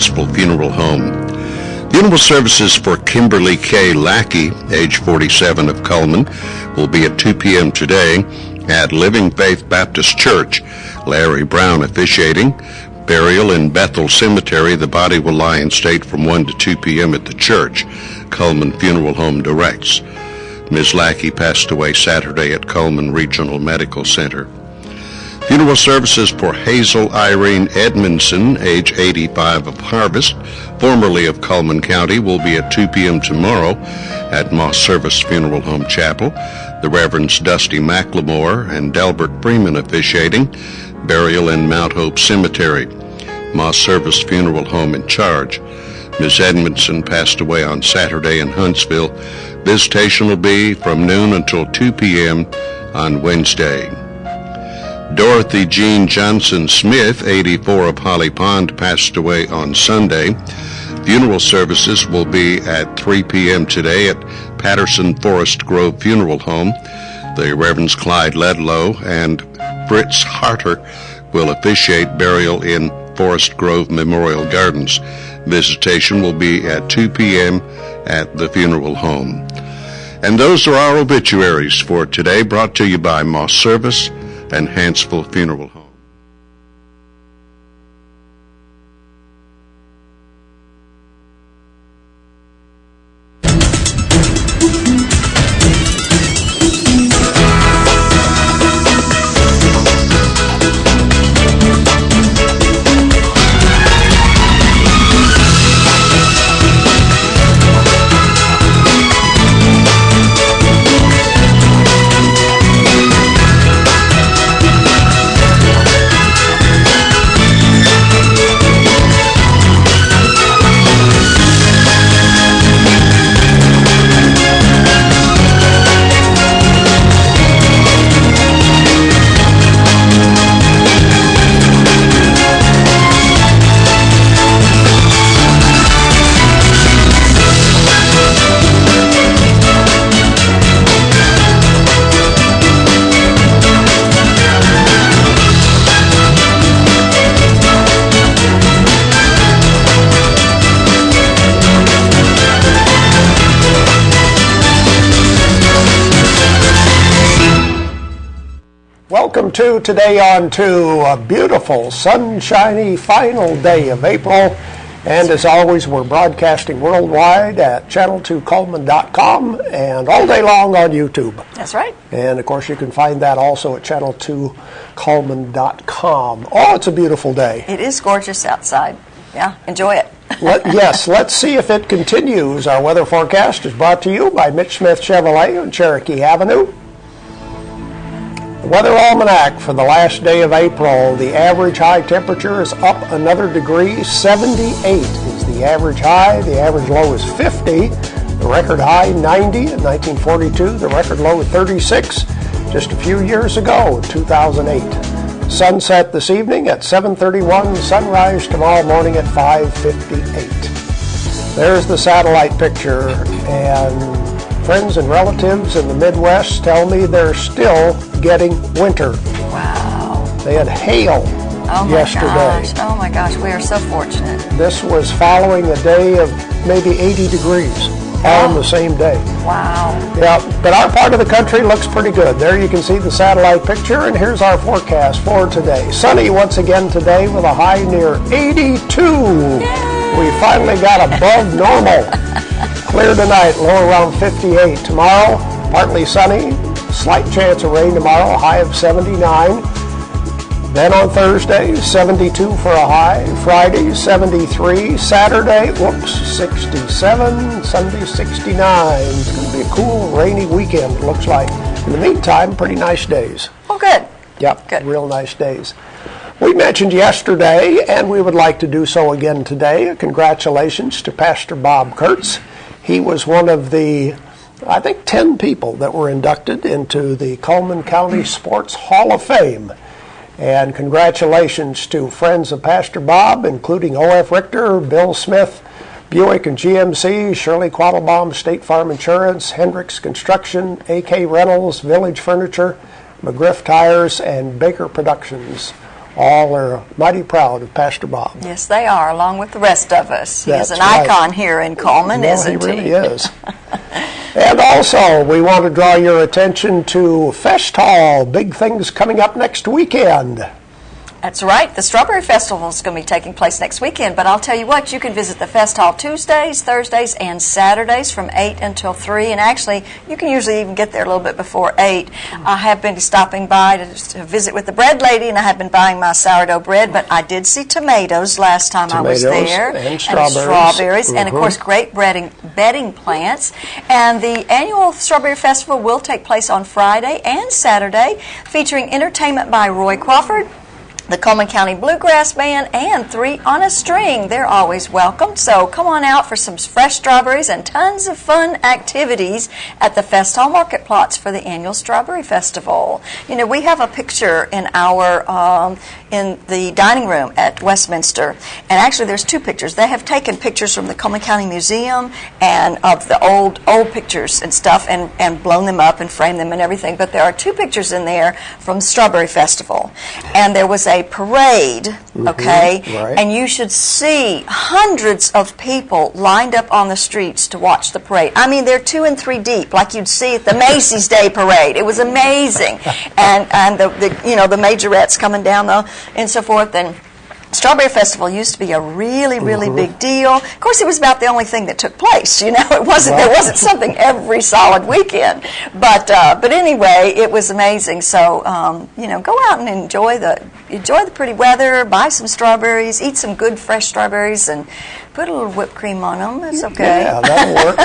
Hansville Funeral Home. Funeral services for Kimberly K. Lackey, age 47, of Cullman, will be at 2 p.m. today at Living Faith Baptist Church. Larry Brown officiating. Burial in Bethel Cemetery. The body will lie in state from 1 to 2 p.m. at the church. Cullman Funeral Home directs. Ms. Lackey passed away Saturday at Cullman Regional Medical Center. Funeral services for Hazel Irene Edmondson, age 85, of Harvest, formerly of Cullman County, will be at 2 p.m. tomorrow at Moss Service Funeral Home Chapel. The Reverends Dusty McLemore and Delbert Freeman officiating. Burial in Mount Hope Cemetery. Moss Service Funeral Home in charge. Ms. Edmondson passed away on Saturday in Huntsville. Visitation will be from noon until 2 p.m. on Wednesday. Dorothy Jean Johnson Smith, 84, of Holly Pond, passed away on Sunday. Funeral services will be at 3 p.m. today at Patterson Forest Grove Funeral Home. The Reverends Clyde Ledlow and Fritz Harter will officiate burial in Forest Grove Memorial Gardens. Visitation will be at 2 p.m. at the funeral home. And those are our obituaries for today, brought to you by Moss Service and Hansville Funeral Home. Welcome to Today On 2, a beautiful, sunshiny final day of April. And as always, we're broadcasting worldwide at channel2cullman.com and all day long on YouTube. That's right. And, of course, you can find that also at channel2cullman.com. Oh, it's a beautiful day. It is gorgeous outside. Yeah, enjoy it. Yes, let's see if it continues. Our weather forecast is brought to you by Mitch Smith Chevrolet on Cherokee Avenue. The Weather Almanac for the last day of April. The average high temperature is up another degree. 78 is the average high. The average low is 50. The record high, 90 in 1942. The record low, 36 just a few years ago, 2008. Sunset this evening at 7:31. Sunrise tomorrow morning at 5:58. There's the satellite picture, and friends and relatives in the Midwest tell me they're still getting winter. Wow. They had hail yesterday. Oh my gosh, we are so fortunate. This was following a day of maybe 80 degrees on the same day. Wow. Yeah, but our part of the country looks pretty good. There you can see the satellite picture, and here's our forecast for today. Sunny once again today with a high near 82. Yay. We finally got above normal. Clear tonight, low around 58. Tomorrow, partly sunny, slight chance of rain tomorrow, high of 79. Then on Thursday, 72 for a high. Friday, 73. Saturday, 67. Sunday, 69. It's going to be a cool, rainy weekend, it looks like. In the meantime, pretty nice days. Oh, good. Yep, good. Real nice days. We mentioned yesterday, and we would like to do so again today, congratulations to Pastor Bob Kurtz. He was one of the, I think, 10 people that were inducted into the Cullman County Sports Hall of Fame. And congratulations to friends of Pastor Bob, including O.F. Richter, Bill Smith, Buick and GMC, Shirley Quattlebaum, State Farm Insurance, Hendricks Construction, AK Rentals, Village Furniture, McGriff Tires, and Baker Productions. All are mighty proud of Pastor Bob. Yes, they are, along with the rest of us. He is That's an right. icon here in Coleman, isn't He really is. And also, we want to draw your attention to Fest Hall. Big things coming up next weekend. That's right. The Strawberry Festival is going to be taking place next weekend, but I'll tell you what, you can visit the Fest Hall Tuesdays, Thursdays, and Saturdays from 8 until 3, and actually, you can usually even get there a little bit before 8. I have been stopping by to visit with the bread lady, and I have been buying my sourdough bread, but I did see tomatoes last time I was there. And strawberries. And of course, great bedding plants. And the annual Strawberry Festival will take place on Friday and Saturday, featuring entertainment by Roy Crawford, the Coleman County Bluegrass Band, and 3 on a String. They're always welcome. So come on out for some fresh strawberries and tons of fun activities at the Fest Hall Market Plots for the annual Strawberry Festival. You know, we have a picture in our in the dining room at Westminster, and actually there's 2 pictures. They have taken pictures from the Coleman County Museum and of the old pictures and stuff, and blown them up and framed them and everything. But there are 2 pictures in there from the Strawberry Festival, and there was a parade, okay, right. And you should see hundreds of people lined up on the streets to watch the parade. I mean, they're 2 and 3 deep, like you'd see at the Macy's Day Parade. It was amazing, and the the majorettes coming down and so forth. And Strawberry Festival used to be a really, really big deal. Of course, it was about the only thing that took place. You know, there wasn't something every solid weekend. But anyway, it was amazing. So go out and enjoy the pretty weather. Buy some strawberries. Eat some good fresh strawberries, and put a little whipped cream on them. It's okay. Yeah, that'll work.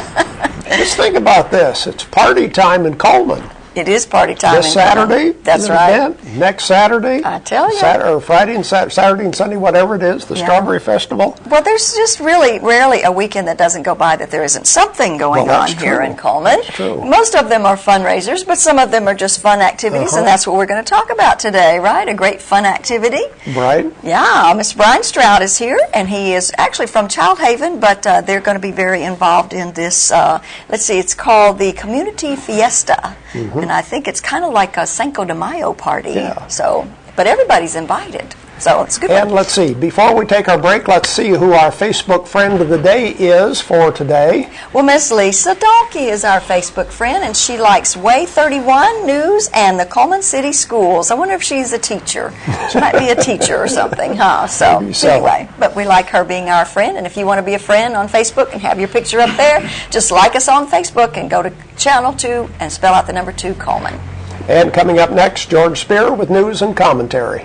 Just think about this. It's party time in Coleman. It is party time. This Saturday? That's right. Next Saturday? I tell you. Or Friday and Saturday and Sunday, whatever it is, the Strawberry Festival. Well, there's just really rarely a weekend that doesn't go by that there isn't something going on here in Coleman. That's true. Most of them are fundraisers, but some of them are just fun activities, and that's what we're going to talk about today, right? A great fun activity. Right. Yeah, Mr. Brian Stroud is here, and he is actually from Childhaven, but they're going to be very involved in this. Let's see, it's called the Community Fiesta. And I think it's kind of like a Cinco De Mayo party. Yeah. So, but everybody's invited. So it's good. And let's see, before we take our break, let's see who our Facebook friend of the day is for today. Well, Miss Lisa Dalkey is our Facebook friend, and she likes Way 31 News and the Coleman City Schools. I wonder if she's a teacher. She might be a teacher or something, huh? So anyway, but we like her being our friend, and if you want to be a friend on Facebook and have your picture up there, just like us on Facebook and go to Channel 2 and spell out the number 2 Coleman. And coming up next, George Spear with news and commentary.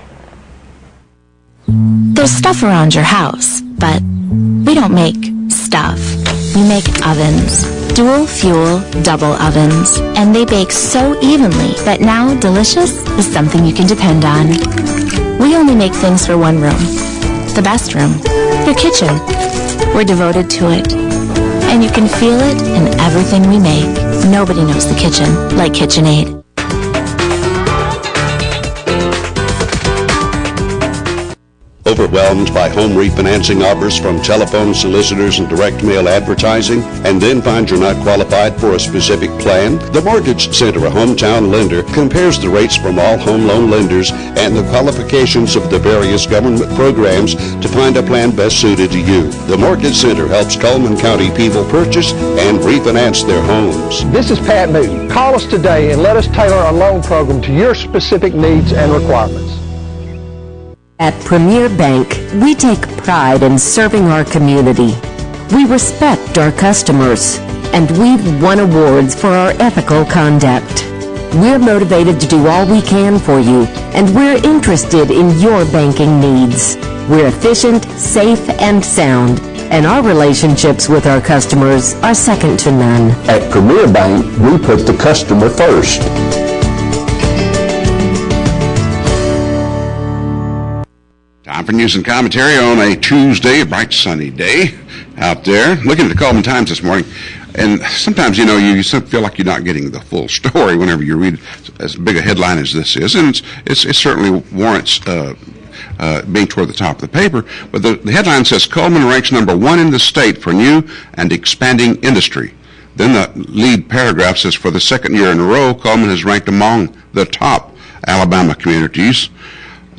There's stuff around your house, but we don't make stuff. We make ovens. Dual fuel, double ovens. And they bake so evenly that now delicious is something you can depend on. We only make things for one room. The best room. Your kitchen. We're devoted to it. And you can feel it in everything we make. Nobody knows the kitchen like KitchenAid. Overwhelmed by home refinancing offers from telephone solicitors and direct mail advertising, and then find you're not qualified for a specific plan? The Mortgage Center, a hometown lender, compares the rates from all home loan lenders and the qualifications of the various government programs to find a plan best suited to you. The Mortgage Center helps Coleman County people purchase and refinance their homes. This is Pat Newton. Call us today and let us tailor our loan program to your specific needs and requirements. At Premier Bank, we take pride in serving our community. We respect our customers, and we've won awards for our ethical conduct. We're motivated to do all we can for you, and we're interested in your banking needs. We're efficient, safe, and sound, and our relationships with our customers are second to none. At Premier Bank, we put the customer first. Time for news and commentary on a Tuesday, a bright sunny day out there. Looking at the Coleman Times this morning, and sometimes, you feel like you're not getting the full story whenever you read as big a headline as this is, and it certainly warrants being toward the top of the paper. But the headline says, Coleman ranks number 1 in the state for new and expanding industry. Then the lead paragraph says, for the second year in a row, Coleman has ranked among the top Alabama communities.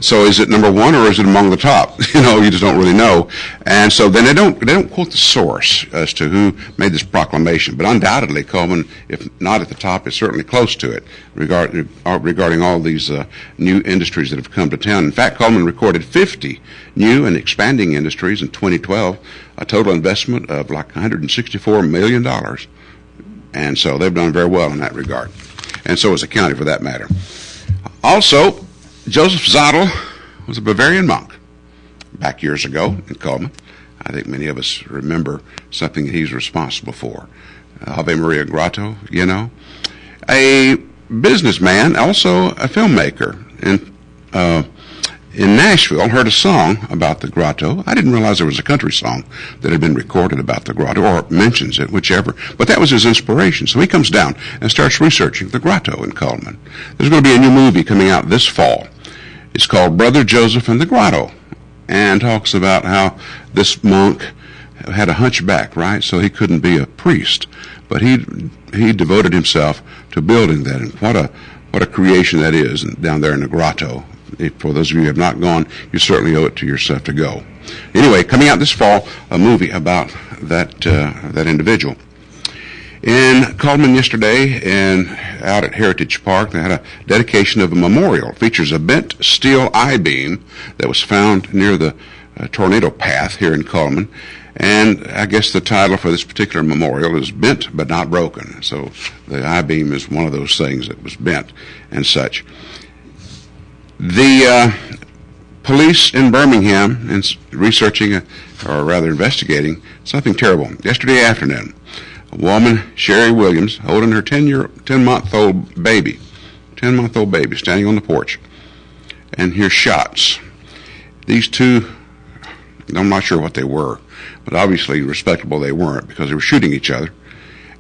So is it number one or is it among the top? You just don't really know. And so then they don't quote the source as to who made this proclamation. But undoubtedly, Coleman, if not at the top, is certainly close to it regarding all these new industries that have come to town. In fact, Coleman recorded 50 new and expanding industries in 2012, a total investment of like $164 million. And so they've done very well in that regard. And so has the county, for that matter. Also, Joseph Zottel was a Bavarian monk back years ago in Coleman. I think many of us remember something that he's responsible for. Ave Maria Grotto, A businessman, also a filmmaker in Nashville, heard a song about the grotto. I didn't realize there was a country song that had been recorded about the grotto, or mentions it, whichever. But that was his inspiration. So he comes down and starts researching the grotto in Coleman. There's going to be a new movie coming out this fall. It's called Brother Joseph and the Grotto, and talks about how this monk had a hunchback, right? So he couldn't be a priest. But he devoted himself to building that, and what a creation that is down there in the grotto. For those of you who have not gone, you certainly owe it to yourself to go. Anyway, coming out this fall, a movie about that individual. In Coleman yesterday and out at Heritage Park, they had a dedication of a memorial. It features a bent steel I-beam that was found near the tornado path here in Coleman. And I guess the title for this particular memorial is Bent But Not Broken. So the I-beam is one of those things that was bent and such. The police in Birmingham is researching, or rather investigating, something terrible. Yesterday afternoon, a woman, Sherry Williams, holding her 10-month-old baby, standing on the porch, and hears shots. These two, I'm not sure what they were, but obviously respectable they weren't, because they were shooting each other.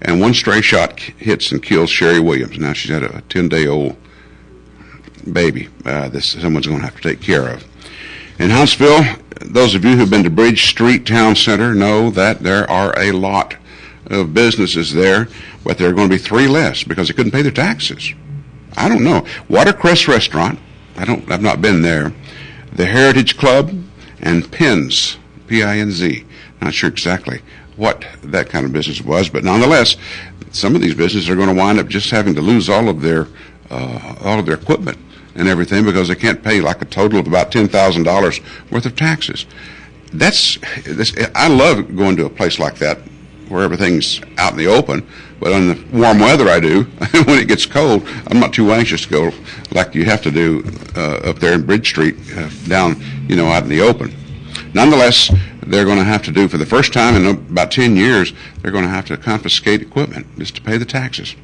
And one stray shot hits and kills Sherry Williams. Now she's had a 10-day-old baby that someone's going to have to take care of. In Huntsville, those of you who've been to Bridge Street Town Center know that there are a lot of businesses there, but there are going to be 3 less because they couldn't pay their taxes. I don't know. Watercress Restaurant, I've not been there. The Heritage Club and Pins, P-I-N-Z. Not sure exactly what that kind of business was, but nonetheless, some of these businesses are going to wind up just having to lose all of their equipment and everything because they can't pay like a total of about $10,000 worth of taxes. I love going to a place like that where everything's out in the open, but on the warm weather I do. When it gets cold, I'm not too anxious to go like you have to do up there in Bridge Street, down, out in the open. Nonetheless, they're going to have to do, for the first time in about 10 years, they're going to have to confiscate equipment just to pay the taxes.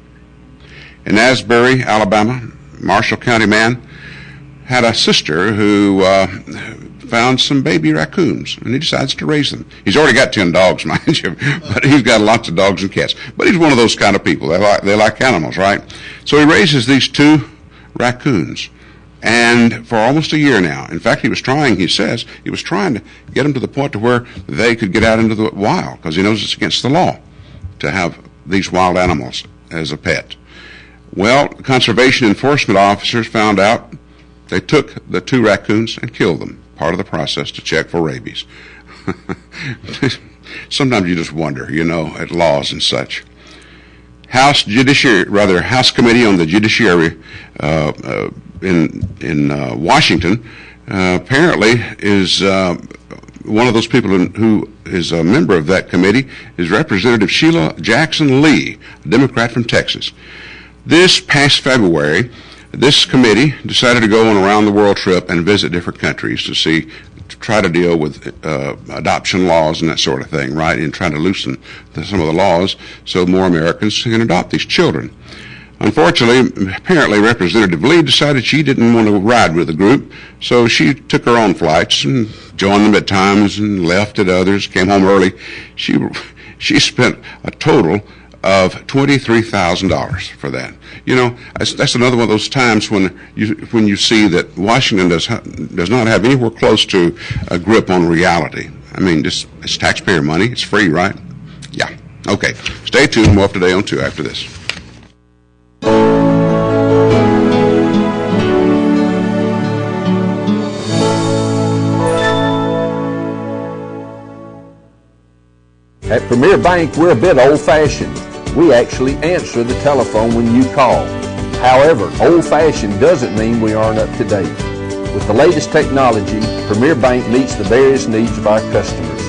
In Asbury, Alabama, Marshall County man had a sister who found some baby raccoons, and he decides to raise them. He's already got 10 dogs, mind you, but he's got lots of dogs and cats. But he's one of those kind of people. They like animals, right? So he raises these 2 raccoons, and for almost a year now. In fact, he says he was trying to get them to the point to where they could get out into the wild, because he knows it's against the law to have these wild animals as a pet. Well, conservation enforcement officers found out. They took the 2 raccoons and killed them, part of the process to check for rabies. Sometimes you just wonder, at laws and such. House Committee on the Judiciary in Washington apparently is one of those people who is a member of that committee is Representative Sheila Jackson Lee, a Democrat from Texas. This past February, this committee decided to go on a round-the-world trip and visit different countries to try to deal with adoption laws and that sort of thing, right, and try to loosen some of the laws so more Americans can adopt these children. Unfortunately, apparently Representative Lee decided she didn't want to ride with the group, so she took her own flights and joined them at times and left at others, came home early. She spent a total of $23,000 for that. That's another one of those times when you see that Washington does not have anywhere close to a grip on reality. I mean, it's taxpayer money. It's free, right? Yeah. Okay. Stay tuned. More up today on 2 after this. At Premier Bank, we're a bit old-fashioned. We actually answer the telephone when you call. However, old-fashioned doesn't mean we aren't up to date. With the latest technology, Premier Bank meets the various needs of our customers.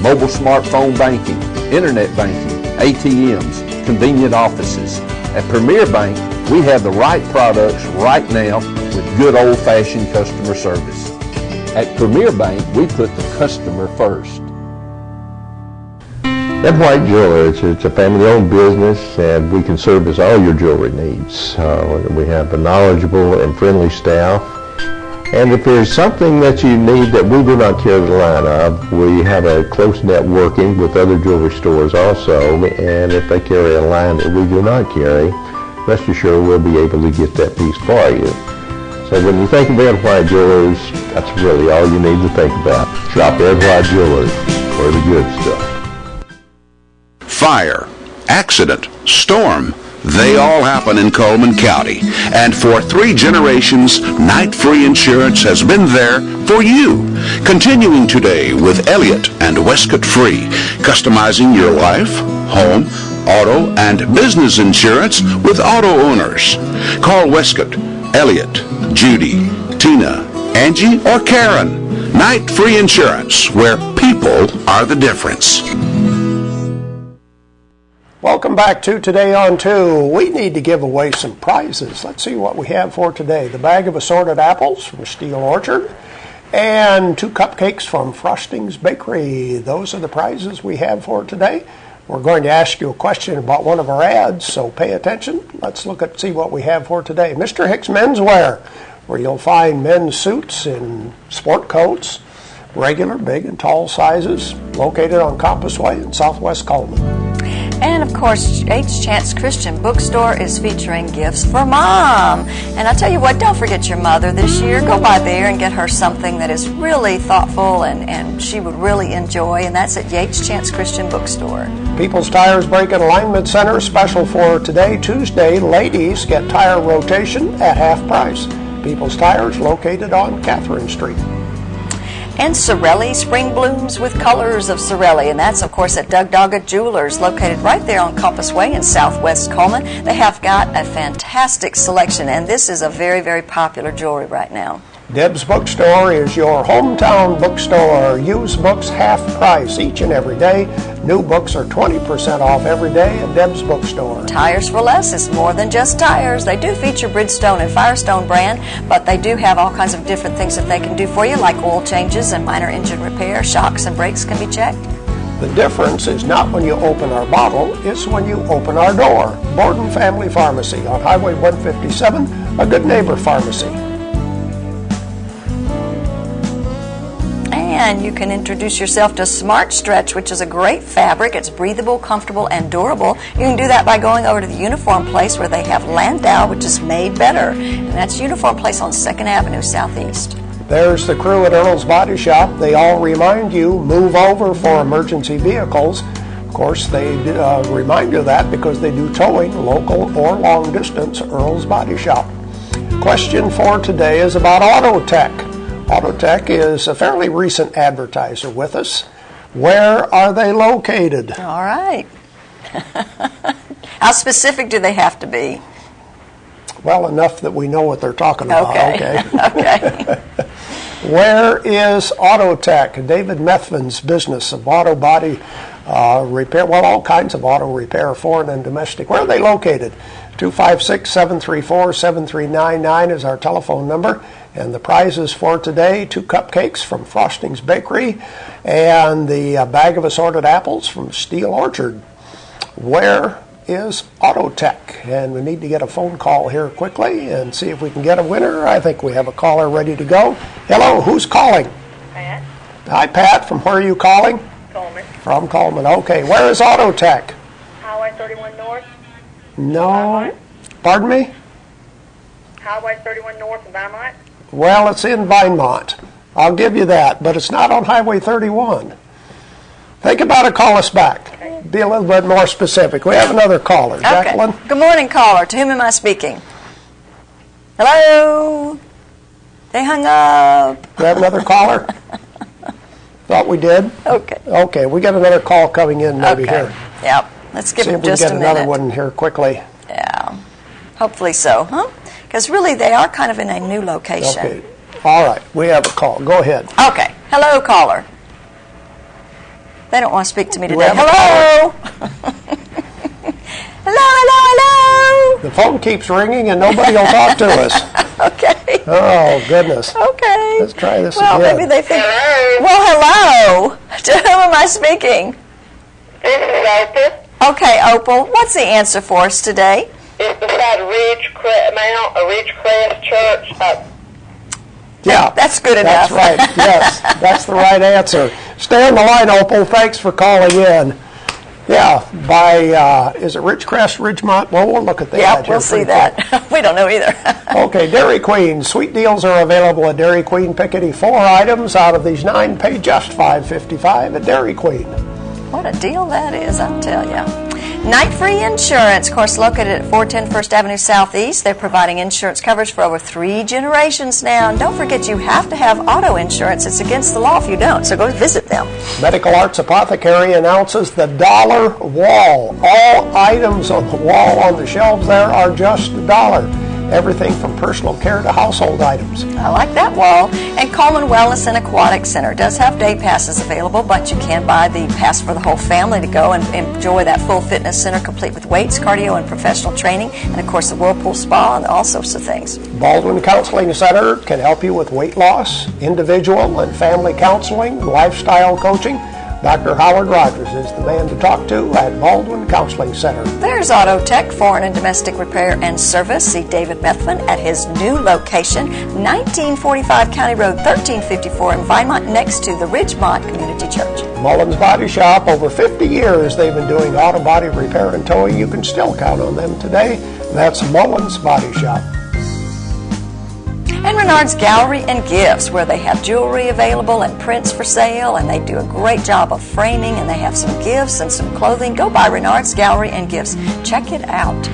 Mobile smartphone banking, internet banking, ATMs, convenient offices. At Premier Bank, we have the right products right now with good old-fashioned customer service. At Premier Bank, we put the customer first. Ed White Jewelers, it's a family-owned business, and we can service all your jewelry needs. We have a knowledgeable and friendly staff, and if there's something that you need that we do not carry the line of, we have a close networking with other jewelry stores also, and if they carry a line that we do not carry, rest assured we'll be able to get that piece for you. So when you think of Ed White Jewelers, that's really all you need to think about. Shop Ed White Jewelers for the good stuff. Fire, accident, storm, they all happen in Coleman County. And for 3 generations, Night Free Insurance has been there for you. Continuing today with Elliott and Westcott Free, customizing your life, home, auto, and business insurance with auto owners. Call Westcott, Elliott, Judy, Tina, Angie, or Karen. Night Free Insurance, where people are the difference. Welcome back to Today on 2. We need to give away some prizes. Let's see what we have for today. The bag of assorted apples from Steel Orchard and 2 cupcakes from Frosting's Bakery. Those are the prizes we have for today. We're going to ask you a question about one of our ads, so pay attention. Let's see what we have for today. Mr. Hicks Menswear, where you'll find men's suits and sport coats, regular, big, and tall sizes, located on Compass Way in Southwest Coleman. And of course, H. Chance Christian Bookstore is featuring gifts for Mom. And I tell you what, don't forget your mother this year. Go by there and get her something that is really thoughtful and she would really enjoy, and that's at H. Chance Christian Bookstore. People's Tires Brake and Alignment Center special for today, Tuesday. Ladies get tire rotation at half price. People's Tires located on Catherine Street. And Sorelli Spring Blooms with colors of Sorelli, and that's of course at Doug Doggett Jewelers, located right there on Compass Way in Southwest Coleman. They have got a fantastic selection, and this is a very, very popular jewelry right now. Deb's Bookstore is your hometown bookstore. Used books half price each and every day. New books are 20% off every day at Deb's Bookstore. Tires for Less is more than just tires. They do feature Bridgestone and Firestone brand, but they do have all kinds of different things that they can do for you, like oil changes and minor engine repair. Shocks and brakes can be checked. The difference is not when you open our bottle, it's when you open our door. Borden Family Pharmacy on Highway 157, a good neighbor pharmacy. And you can introduce yourself to Smart Stretch, which is a great fabric. It's breathable, comfortable, and durable. You can do that by going over to the Uniform Place, where they have Landau, which is made better. And that's Uniform Place on 2nd Avenue Southeast. There's the crew at Earl's Body Shop. They all remind you, move over for emergency vehicles. Of course, they remind you of that because they do towing, local or long distance, Earl's Body Shop. Question for today is about Auto Tech. Auto Tech is a fairly recent advertiser with us. Where are they located? All right. How specific do they have to be? Well, enough that we know what they're talking about. Okay. Okay. Where is Auto Tech? David Methvin's business of auto body repair, well, all kinds of auto repair, foreign and domestic. Where are they located? 256-734-7399 is our telephone number. And the prizes for today, 2 cupcakes from Frosting's Bakery and the bag of assorted apples from Steel Orchard. Where is Auto Tech? And we need to get a phone call here quickly and see if we can get a winner. I think we have a caller ready to go. Hello, who's calling? Pat. Hi, Pat. From where are you calling? Coleman. From Coleman. Okay, where is Auto Tech? Highway 31 North. No. Pardon me? Highway 31 North in Vermont. Well, it's in Vinemont. I'll give you that, but it's not on Highway 31. Think about it, call us back. Okay. Be a little bit more specific. We have another caller. Okay. Jacqueline? Good morning, caller. To whom am I speaking? Hello? They hung up. We have another caller? Thought we did? Okay. Okay, we got another call coming in maybe Okay. here. Yep. Let's give See if them we can just get a another minute. one here quickly. Yeah. Hopefully so, huh? Because really they are kind of in a new location. Okay. All right, we have a call. Go ahead. Okay. Hello, caller. They don't want to speak to me Do we today. have a Hello. hello. The phone keeps ringing and nobody will talk to us. Okay. Oh, goodness. Okay. Let's try this well, again. maybe they think. Hello. Well, hello. To whom am I speaking? This is Opal. Okay, Opal. What's the answer for us today? It's beside Ridgecrest Church. Yeah. That's good enough. That's right. Yes, that's the right answer. Stay on the line, Opal. Thanks for calling in. Yeah, by, is it Ridgecrest, Ridgemont? Well, we'll look at that. Yeah, we'll see that. We don't know either. Okay, Dairy Queen. Sweet deals are available at Dairy Queen Pickety. 4 items out of these 9 pay just $5.55 at Dairy Queen. What a deal that is, I'll tell you. Night Free Insurance, of course, located at 410 First Avenue Southeast. They're providing insurance coverage for over 3 generations now. And don't forget, you have to have auto insurance. It's against the law if you don't, so go visit them. Medical Arts Apothecary announces the dollar wall. All items on the wall on the shelves there are just $1. Everything from personal care to household items. I like that wall. And Coleman Wellness and Aquatic Center does have day passes available, but you can buy the pass for the whole family to go and enjoy that full fitness center complete with weights, cardio, and professional training, and of course the Whirlpool Spa and all sorts of things. Baldwin Counseling Center can help you with weight loss, individual and family counseling, lifestyle coaching. Dr. Howard Rogers is the man to talk to at Baldwin Counseling Center. There's Auto Tech, foreign and domestic repair and service. See David Methvin at his new location, 1945 County Road 1354 in Vinemont, next to the Ridgemont Community Church. Mullins Body Shop, over 50 years they've been doing auto body repair and towing. You can still count on them today. That's Mullins Body Shop. And Renard's Gallery and Gifts, where they have jewelry available and prints for sale, and they do a great job of framing, and they have some gifts and some clothing. Go by Renard's Gallery and Gifts. Check it out.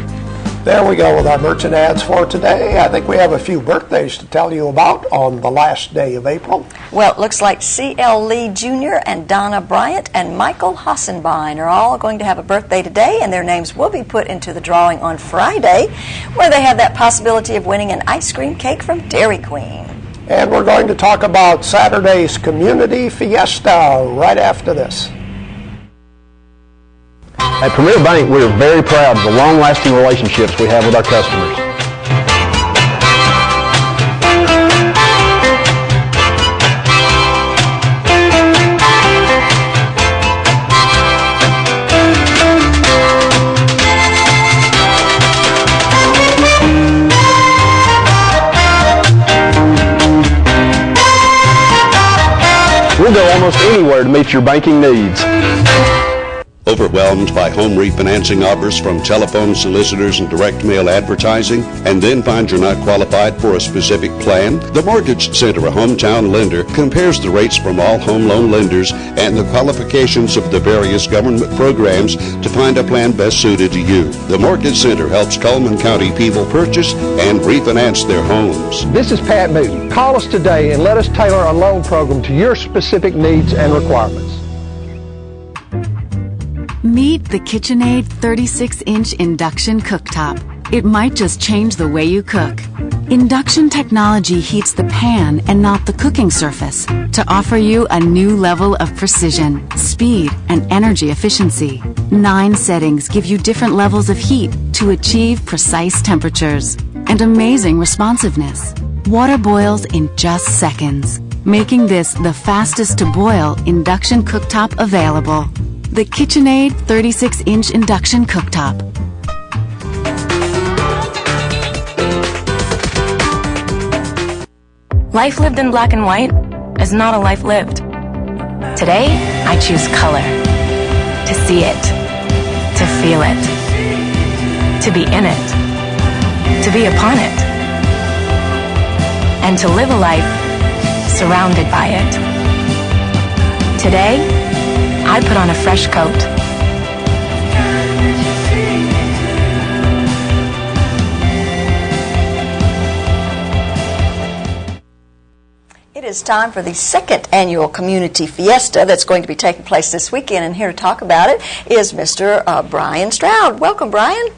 There we go with our merchant ads for today. I think we have a few birthdays to tell you about on the last day of April. Well, it looks like C.L. Lee Jr. and Donna Bryant and Michael Hassenbein are all going to have a birthday today, and their names will be put into the drawing on Friday, where they have that possibility of winning an ice cream cake from Dairy Queen. And we're going to talk about Saturday's Community Fiesta right after this. At Premier Bank, we are very proud of the long-lasting relationships we have with our customers. We'll go almost anywhere to meet your banking needs. Overwhelmed by home refinancing offers from telephone solicitors and direct mail advertising, and then find you're not qualified for a specific plan? The Mortgage Center, a hometown lender, compares the rates from all home loan lenders and the qualifications of the various government programs to find a plan best suited to you. The Mortgage Center helps Cullman County people purchase and refinance their homes. This is Pat Newton. Call us today and let us tailor a loan program to your specific needs and requirements. Meet the KitchenAid 36-inch induction cooktop. It might just change the way you cook. Induction technology heats the pan and not the cooking surface to offer you a new level of precision, speed, and energy efficiency. 9 settings give you different levels of heat to achieve precise temperatures and amazing responsiveness. Water boils in just seconds, making this the fastest to boil induction cooktop available. The KitchenAid 36-inch induction cooktop. Life lived in black and white is not a life lived. Today, I choose color. To see it. To feel it. To be in it. To be upon it. And to live a life surrounded by it. Today, I put on a fresh coat. It is time for the second annual Community Fiesta that's going to be taking place this weekend, and here to talk about it is Mr. Brian Stroud. Welcome, Brian.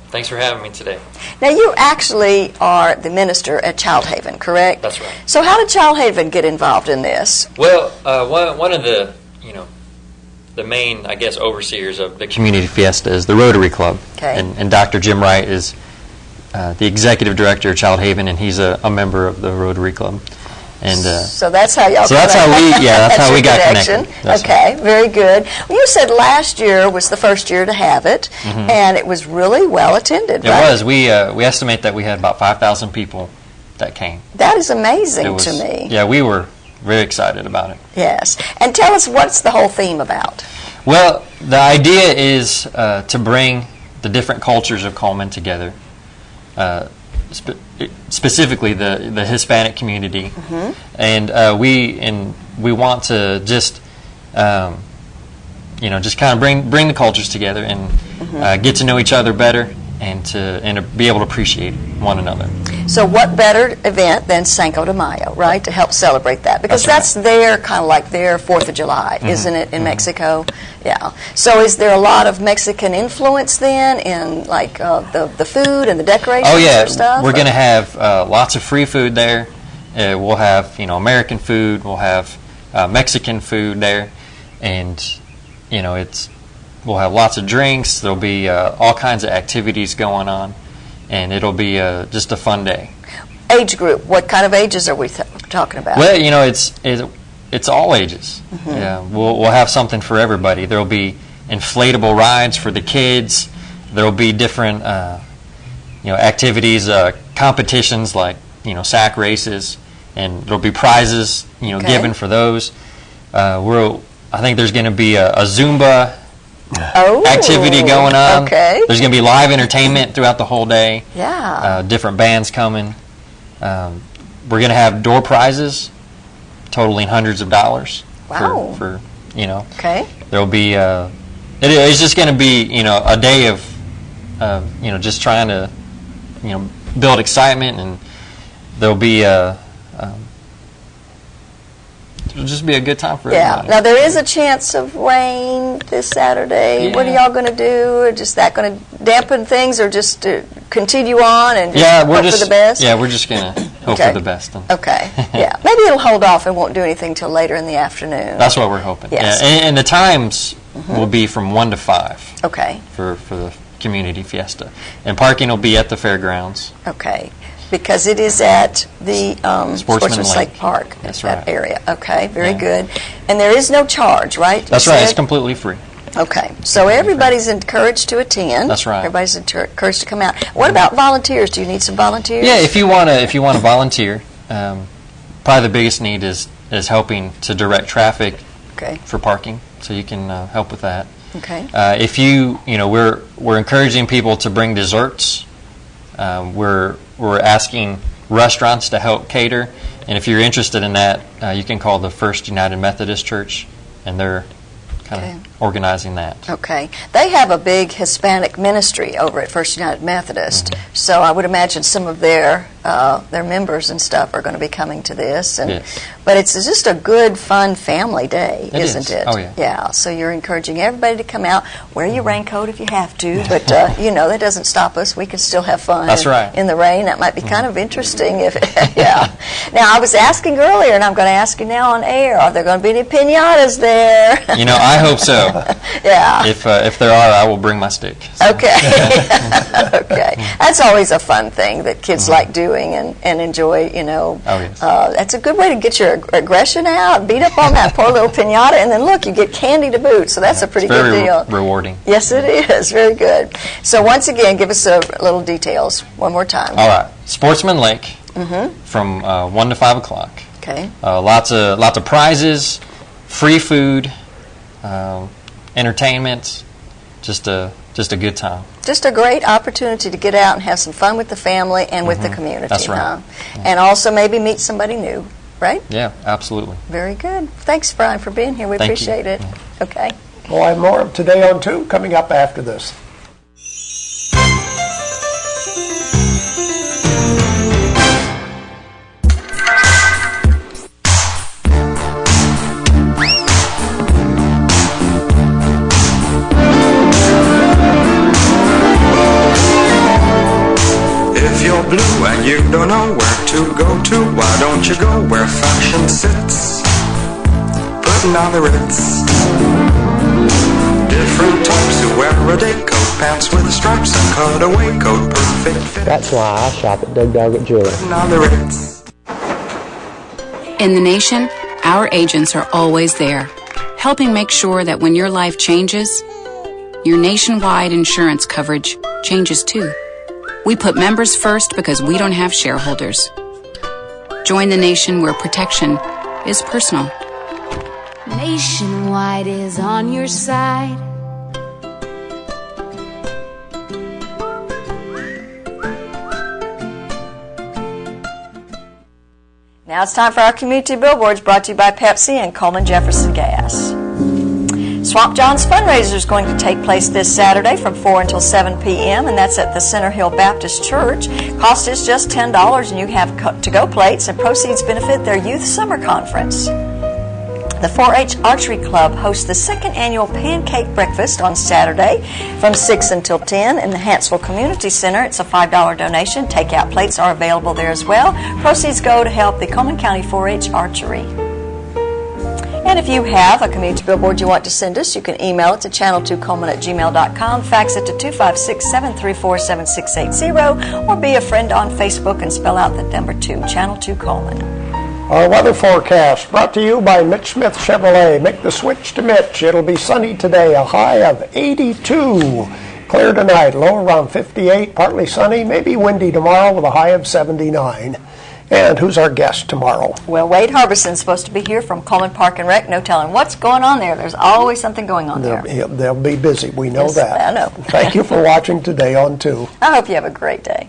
Thanks for having me today. Now, you actually are the minister at Childhaven, correct? That's right. So how did Childhaven get involved in this? Well, one of the, the main, I guess, overseers of the Community Fiesta is the Rotary Club. Okay. And Dr. Jim Wright is the executive director of Childhaven, and he's a member of the Rotary Club. And so that's how y'all. So that's how we got connected. Okay, very good. Well, you said last year was the first year to have it, and it was really well attended. It was. We estimate that we had about 5,000 people that came. That is amazing to me. Yeah, we were very excited about it. Yes, and tell us what's the whole theme about. Well, the idea is to bring the different cultures of Coleman together. Specifically the Hispanic community, and we want to just just kind of bring the cultures together and get to know each other better and to be able to appreciate one another. So what better event than Cinco De Mayo, right, to help celebrate that? Because that's their kind of like their 4th of July, isn't it, in Mexico? Yeah. So is there a lot of Mexican influence then in like the food and the decorations? Oh yeah, or stuff? We're going to have lots of free food there. We'll have American food. We'll have Mexican food there, and we'll have lots of drinks. There'll be all kinds of activities going on, and it'll be just a fun day. Age group, what kind of ages are we talking about? Well, it's all ages. Yeah, we'll have something for everybody. There'll be inflatable rides for the kids. There'll be different activities, competitions like sack races, and there'll be prizes given for those. I think there's going to be a Zumba activity going on. Okay. There's going to be live entertainment throughout the whole day. Yeah. Different bands coming. We're going to have door prizes totaling hundreds of dollars. Wow. For Okay. There'll be it's just going to be a day of just trying to build excitement, and there'll be it'll just be a good time for everybody. Yeah. Now, there is a chance of rain this Saturday. Yeah. What are y'all going to do? Or just that going to dampen things, or just continue on and just hope for the best? Yeah, we're just going to hope for the best. Okay. Yeah. Maybe it'll hold off and won't do anything till later in the afternoon. That's what we're hoping. Yes. Yeah. And the times will be from 1 to 5. Okay. For the Community Fiesta. And parking will be at the fairgrounds. Okay. Because it is at the Sportsman Lake Park, That's that right. area. Okay, very good. And there is no charge, right? That's right. It's completely free. Okay, so everybody's encouraged to attend. That's right. Everybody's encouraged to come out. What about volunteers? Do you need some volunteers? Yeah, if you want to volunteer, probably the biggest need is helping to direct traffic for parking. So you can help with that. Okay. If we're encouraging people to bring desserts. We're asking restaurants to help cater, and if you're interested in that, you can call the First United Methodist Church, and they're kind of organizing that. Okay. They have a big Hispanic ministry over at First United Methodist, so I would imagine some of their members and stuff are going to be coming to this. And but it's just a good, fun family day, isn't it? Oh, yeah. Yeah, so you're encouraging everybody to come out. Wear your raincoat if you have to, but, that doesn't stop us. We can still have fun. That's right. In the rain. That might be kind of interesting. Yeah. Now, I was asking earlier, and I'm going to ask you now on air, are there going to be any piñatas there? I hope so. Yeah. If there are, I will bring my stick. So. Okay. Okay. That's always a fun thing that kids like doing and enjoy, Oh, yes. That's a good way to get your aggression out, beat up on that poor little piñata, and then look, you get candy to boot, so that's a pretty good deal. Very rewarding. Yes, it is. Very good. So once again, give us a little details one more time. All right. Sportsman Lake from 1 to 5 o'clock. Okay. Lots of prizes, free food, entertainment, just a good time. Just a great opportunity to get out and have some fun with the family and with the community. That's right. Huh? And also maybe meet somebody new, right? Yeah, absolutely. Very good. Thanks, Brian, for being here. We Thank appreciate you. it. Okay. We'll have more of Today on 2 coming up after this. blue and you don't know where to go to, why don't you go where fashion sits, putting on the Ritz. Different types who wear a day coat, pants with stripes, and cutaway coat, perfect fit. That's why I shop at Doug Doggett Jewelry. Putting on the Ritz. In the nation, our agents are always there, helping make sure that when your life changes, your nationwide insurance coverage changes too. We put members first because we don't have shareholders. Join the nation where protection is personal. Nationwide is on your side. Now it's time for our community billboards, brought to you by Pepsi and Coleman Jefferson Gas. Swamp John's fundraiser is going to take place this Saturday from 4 until 7 p.m., and that's at the Center Hill Baptist Church. Cost is just $10, and you have to-go plates, and proceeds benefit their youth summer conference. The 4-H Archery Club hosts the second annual Pancake Breakfast on Saturday from 6 until 10 in the Hansville Community Center. It's a $5 donation. Takeout plates are available there as well. Proceeds go to help the Coleman County 4-H Archery. And if you have a community billboard you want to send us, you can email it to channel2coleman@gmail.com, fax it to 256-734-7680, or be a friend on Facebook and spell out the number 2, Channel 2 Coleman. Our weather forecast brought to you by Mitch Smith Chevrolet. Make the switch to Mitch. It'll be sunny today, a high of 82. Clear tonight, low around 58, partly sunny, maybe windy tomorrow with a high of 79. And who's our guest tomorrow? Well, Wade Harbison's supposed to be here from Coleman Park and Rec. No telling what's going on there. There's always something going on there. They'll be busy. We know Yes, that. I know. Thank you for watching today on 2. I hope you have a great day.